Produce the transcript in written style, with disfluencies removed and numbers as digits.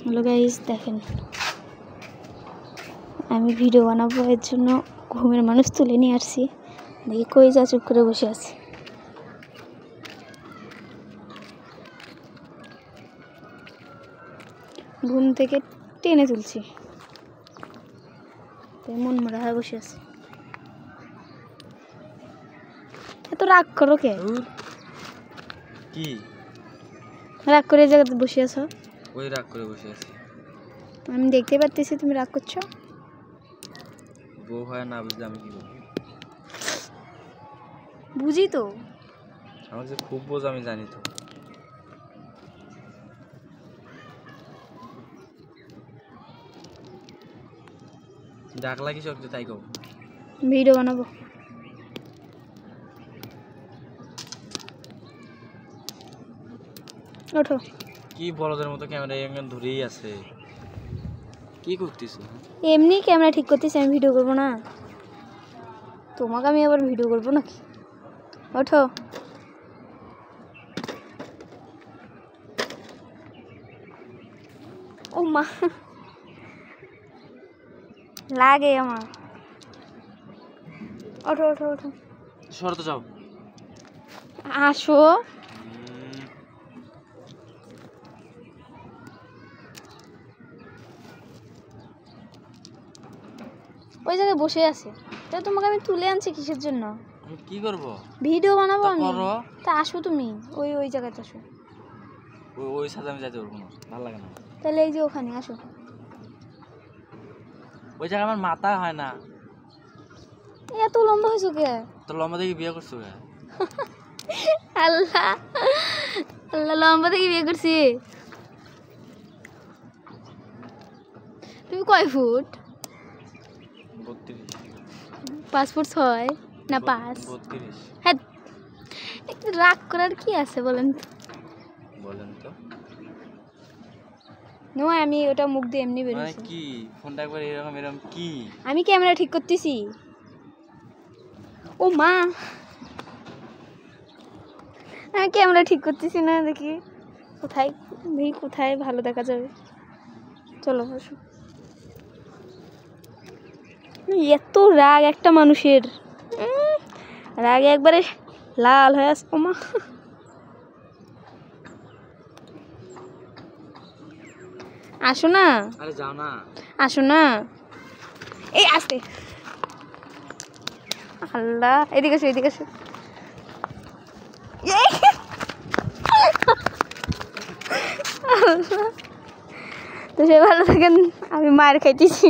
Hello guys, দেখেন আমি video বানাবো, এর জন্য ঘুমের মানুষ তুলে নিয়ে আসছি। দেখি কই যা চুপ করে বসে আছে। ঘুম থেকে টেনে তুলছি, মন মরা হয়ে বসে আছে। এত রাগ করো কে? কি রাগ করে এই জায়গাতে বসে আছো? ওই রাগ করে বসে আছি। আমি দেখতে পাচ্ছি তুমি রাগ করছো। বউ হয় না বুঝলে আমি কি করব? বুঝি তো, আমার যে খুব বোঝ আমি জানি তো। ডাক লাগি শক্তি তাই কও। ভিডিও বানাবো। ওঠো। কি বলদের মতো ক্যামেরা এমন ধরেই আছে, কি করতেছো? এমনি ক্যামেরা ঠিক করতেছি, আমি ভিডিও করবো না? তোমাকে আমি আবার ভিডিও করবো নাকি? ওঠো। ও মা, লাগে আমার। ওঠো ওঠো ওঠো, সরতে যাও। আসো। ওই জায়গায় বসে আছে, তা তোমাকে আমি তুলে আনছি কিসের জন্য? আমি কি করব? ভিডিও বানাবো আমি। করো। তা আসো তুমি, ওই ওই জায়গাতে আসো। ওই সাথে আমি যাইতে পারবো না, ভালো লাগে না। তাহলে এই যে ওখানে আসো। ওই জায়গায় আমার মাথা হয় না। এত লম্বা হয়েছো কে? তো লম্বা দেখে বিয়ে করছো কে? আল্লাহ আল্লাহ, লম্বা দেখে বিয়ে করছি। তুমি কয় ফুট? 32। 5 ফুট 6 না 5? 32। হ্যাঁ, একটু রাগ করার কি আছে বলেন তো? বলেন তো। নয়, আমি ওটা মুখ দিয়ে এমনি মানে বেরিয়েছি। কি ফোনটা একবার এরকম কি? আমি ক্যামেরা ঠিক করতেছি। ও মা, আমি ক্যামেরা ঠিক করতেছি না, দেখি কোথায়, দেখি কোথায় ভালো দেখা যাবে। চলো বসো। এত রাগ একটা মানুষের, রাগে একবারে লাল হয়ে আসে। ও মা, আসো না। আরে যাও না। আসো না, এই আসতে। আল্লাহ, এদিকে আসো এদিকে আসো। তো সে ভালো থাকেন, আমি মার খাইতেছি।